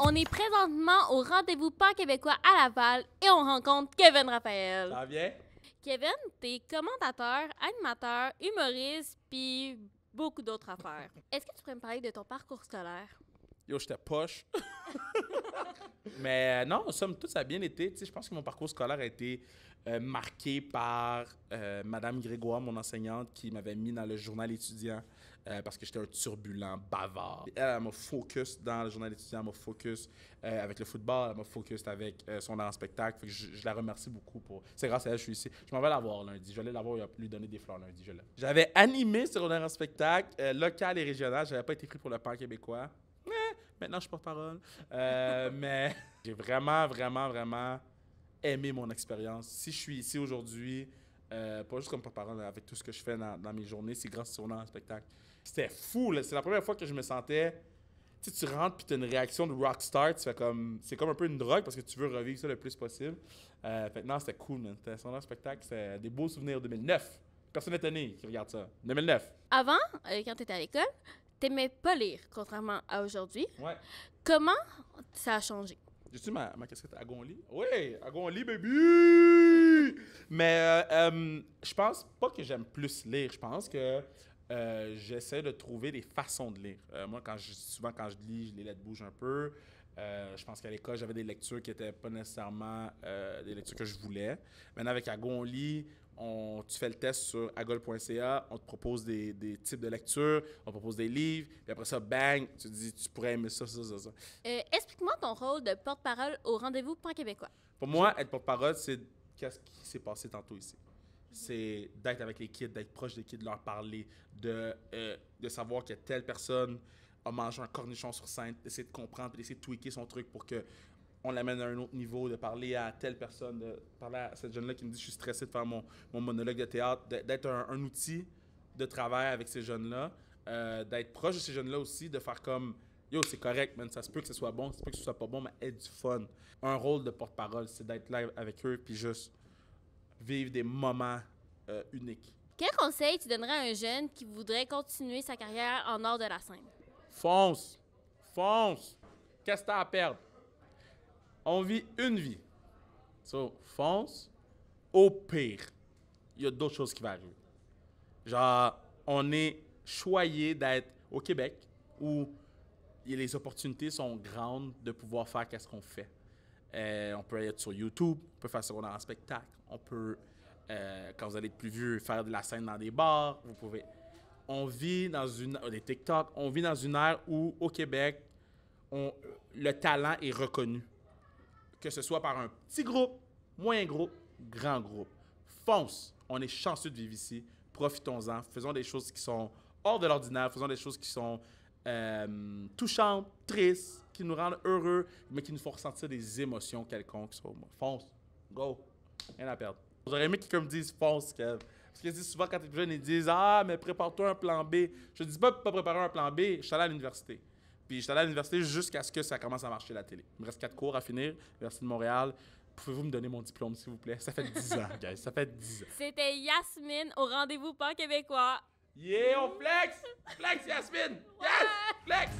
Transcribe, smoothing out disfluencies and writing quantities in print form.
On est présentement au rendez-vous Pan québécois à Laval et on rencontre Kevin Raphaël. Ça va bien? Kevin, t'es commentateur, animateur, humoriste, puis beaucoup d'autres affaires. Est-ce que tu pourrais me parler de ton parcours scolaire? Yo, j'étais poche. Mais non, somme toute, ça a bien été. Tu sais, je pense que mon parcours scolaire a été marqué par Madame Grégoire, mon enseignante, qui m'avait mis dans le journal étudiant parce que j'étais un turbulent bavard. Elle m'a focus dans le journal étudiant, elle m'a focus avec le football, elle m'a focus avec son art en spectacle. Fait que je la remercie beaucoup pour... C'est grâce à elle que je suis ici. Je m'en vais la voir lundi. Je vais aller la voir et lui donner des fleurs lundi. J'avais animé sur un art en spectacle local et régional. J'avais pas été pris pour le Pan québécois. Maintenant, je suis porte-parole. Mais j'ai vraiment aimé mon expérience. Si je suis ici aujourd'hui, pas juste comme porte-parole, avec tout ce que je fais dans mes journées, c'est grâce à un spectacle. C'était fou, là. C'est la première fois que je me sentais... Tu sais, tu rentres puis tu as une réaction de rockstar, tu fais comme... C'est comme un peu une drogue parce que tu veux revivre ça le plus possible. Fait que non, c'était cool, man. C'était un spectacle, c'est des beaux souvenirs. 2009. Personne n'est étonné qui regarde ça. 2009. Avant, quand tu étais à l'école, t'aimais pas lire, contrairement à aujourd'hui. Ouais. Comment ça a changé? J'ai-tu ma casquette à Gonly? Oui, à Gonly, baby! Mais je pense pas que j'aime plus lire. Je pense que j'essaie de trouver des façons de lire. Moi, souvent, quand je lis, les lettres bougent un peu. Je pense qu'à l'école, j'avais des lectures qui n'étaient pas nécessairement des lectures que je voulais. Maintenant, avec Agonly, tu fais le test sur agol.ca, on te propose des types de lectures, on te propose des livres, puis après ça, bang, tu te dis, tu pourrais aimer ça. Explique-moi ton rôle de porte-parole au rendez-vous Pan québécois. Pour moi, être porte-parole, c'est qu'est-ce qui s'est passé tantôt ici. C'est d'être avec les kids, d'être proche des kids, de leur parler, de savoir que telle personne a mangé un cornichon sur scène, d'essayer de comprendre, d'essayer de tweaker son truc pour que on l'amène à un autre niveau, de parler à telle personne, de parler à cette jeune-là qui me dit « je suis stressé de faire mon monologue de théâtre », d'être un outil de travail avec ces jeunes-là, d'être proche de ces jeunes-là aussi, de faire comme « yo, c'est correct, man, ça se peut que ce soit bon, ça se peut que ce soit pas bon, mais aie du fun ». Un rôle de porte-parole, c'est d'être là avec eux puis juste vivre des moments uniques. Quel conseil tu donnerais à un jeune qui voudrait continuer sa carrière en hors de la scène? Fonce! Fonce! Qu'est-ce que t'as à perdre? On vit une vie. So, fonce. Au pire, il y a d'autres choses qui vont arriver. Genre, on est choyé d'être au Québec où les opportunités sont grandes de pouvoir faire qu'est-ce qu'on fait. On peut être sur YouTube, on peut faire ça en spectacle, on peut, quand vous allez être plus vieux, faire de la scène dans des bars, vous pouvez... On vit dans des TikTok, on vit dans une ère où, au Québec, le talent est reconnu. Que ce soit par un petit groupe, moyen groupe, grand groupe. Fonce! On est chanceux de vivre ici. Profitons-en. Faisons des choses qui sont hors de l'ordinaire. Faisons des choses qui sont touchantes, tristes, qui nous rendent heureux, mais qui nous font ressentir des émotions quelconques. So, fonce! Go! Rien à perdre. J'aurais aimé que quelqu'un me dise fonce, Kev. Parce que souvent, quand tu es jeune, ils disent « Ah, mais prépare-toi un plan B. » Je ne dis pas préparer un plan B. Je suis allé à l'université. Puis je suis allé à l'université jusqu'à ce que ça commence à marcher la télé. Il me reste 4 cours à finir, Université de Montréal. Pouvez-vous me donner mon diplôme, s'il vous plaît? Ça fait 10 ans, guys. Ça fait 10 ans. C'était Yasmine au rendez-vous Pan québécois. Yeah, on flex! Flex, Yasmine! Yes! Flex!